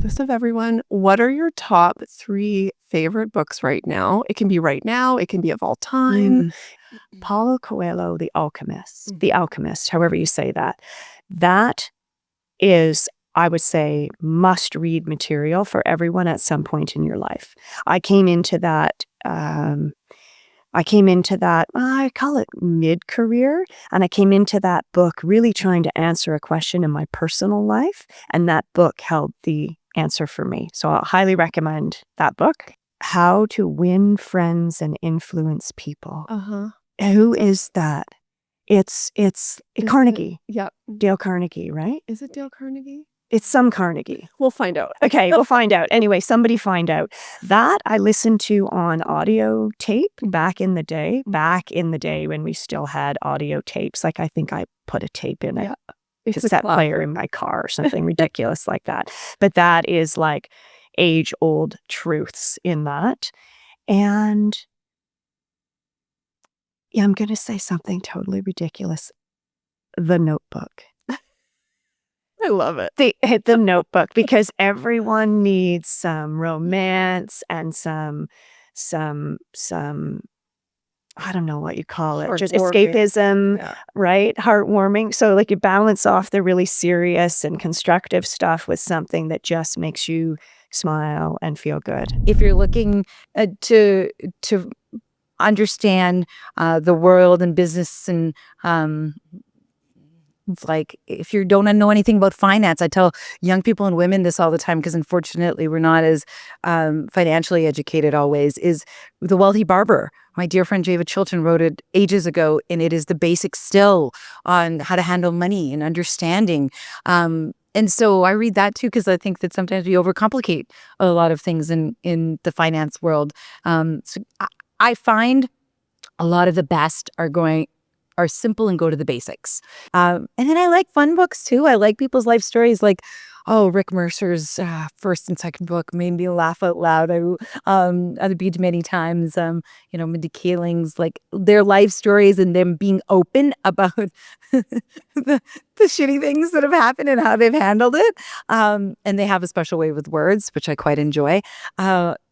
this of everyone. What are your top 3 favorite books right now? It can be right now. It can be of all time. Paulo Coelho, The Alchemist, however you say that. That is, I would say, must-read material for everyone at some point in your life. I came into that, I call it mid-career, and I came into that book really trying to answer a question in my personal life, and that book held the answer for me. So I'll highly recommend that book. How to Win Friends and Influence People. Who is that? It's Carnegie. Yep. Dale Carnegie, right? Is it Dale Carnegie? It's some Carnegie. We'll find out. Okay, we'll find out. Anyway, somebody find out. That I listened to on audio tape back in the day when we still had audio tapes. Like I think I put a tape in a cassette player in my car or something ridiculous like that. But that is like age-old truths in that. And yeah, I'm going to say something totally ridiculous. The Notebook. I love it. The Notebook, because everyone needs some romance and some I don't know what you call it, just escapism, right? Heartwarming. So like you balance off the really serious and constructive stuff with something that just makes you smile and feel good. If you're looking to understand the world and business and it's like if you don't know anything about finance, I tell young people and women this all the time because unfortunately we're not as financially educated always, is The Wealthy Barber. My dear friend Java Chilton wrote it ages ago, and it is the basics still on how to handle money and understanding. And so I read that too because I think that sometimes we overcomplicate a lot of things in the finance world. So I find a lot of the best are simple and go to the basics. And then I like fun books too. I like people's life stories, like Rick Mercer's first and second book made me laugh out loud. I've read many times. Mindy Kaling's, like their life stories and them being open about the shitty things that have happened and how they've handled it. And they have a special way with words, which I quite enjoy.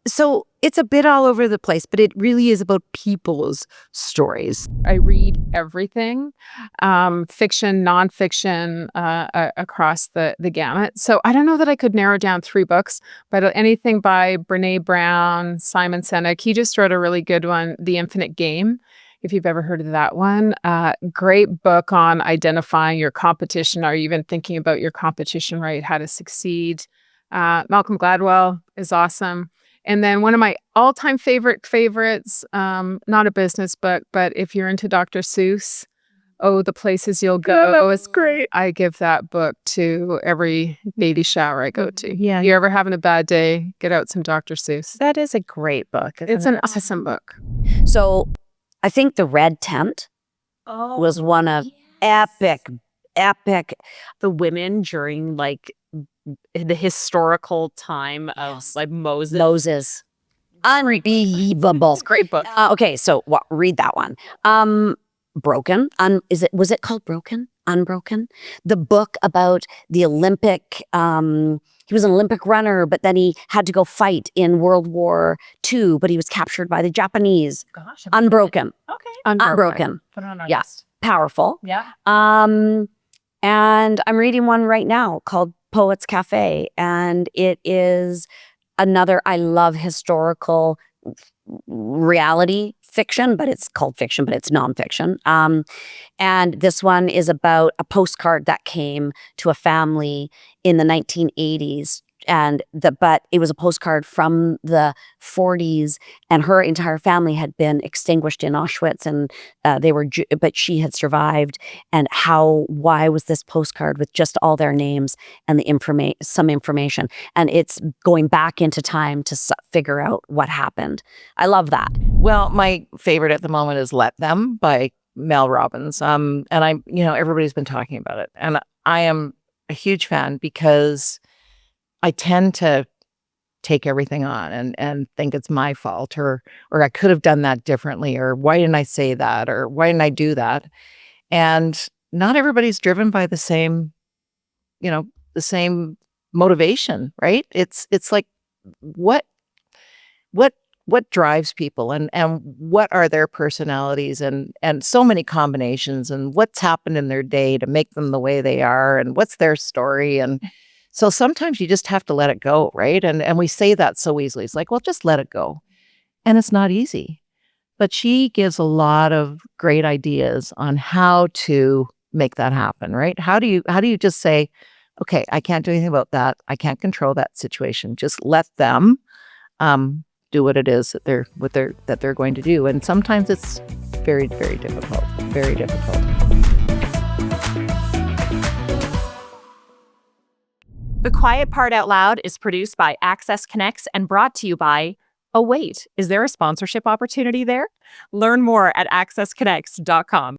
So it's a bit all over the place, but it really is about people's stories. I read everything, fiction, nonfiction, across the gamut. So I don't know that I could narrow down 3 books, but anything by Brene Brown, Simon Sinek. He just wrote a really good one, The Infinite Game, if you've ever heard of that one. Great book on identifying your competition. Are you even thinking about your competition, right? How to succeed. Malcolm Gladwell is awesome. And then one of my all-time favorites, not a business book, but if you're into Dr. Seuss, The Places You'll Go. That was great. I give that book to every baby shower I go to. Yeah. You're ever having a bad day, get out some Dr. Seuss. That is a great book. It's an awesome book. So I think The Red Tent was one of epic. The women during like the historical time of like Moses. Unbelievable. It's a great book. Okay, so read that one. Broken. Was it called Broken? Unbroken? The book about the Olympic, he was an Olympic runner, but then he had to go fight in World War II, but he was captured by the Japanese. Gosh. Unbroken. Okay. Unbroken. Put it on our Yeah. list. Powerful. Yeah. And I'm reading one right now called Poets Cafe, and it is another, I love historical reality fiction, but it's called fiction, but it's nonfiction. And this one is about a postcard that came to a family in the 1980s. But it was a postcard from the 40s, and her entire family had been extinguished in Auschwitz, and but she had survived. And why was this postcard with just all their names and some information? And it's going back into time to figure out what happened. I love that. Well, my favorite at the moment is Let Them by Mel Robbins. And everybody's been talking about it, and I am a huge fan because I tend to take everything on and think it's my fault or I could have done that differently, or why didn't I say that, or why didn't I do that? And not everybody's driven by the same motivation, right? It's like what what drives people, and what are their personalities, and so many combinations, and what's happened in their day to make them the way they are, and what's their story. And so sometimes you just have to let it go, right? And we say that so easily. It's like, well, just let it go. And it's not easy. But she gives a lot of great ideas on how to make that happen, right? How do you just say, okay, I can't do anything about that. I can't control that situation. Just let them do what it is that they're going to do. And sometimes it's very, very difficult. Very difficult. The Quiet Part Out Loud is produced by Access Connects and brought to you by Oh wait, is there a sponsorship opportunity there? Learn more at accessconnects.com.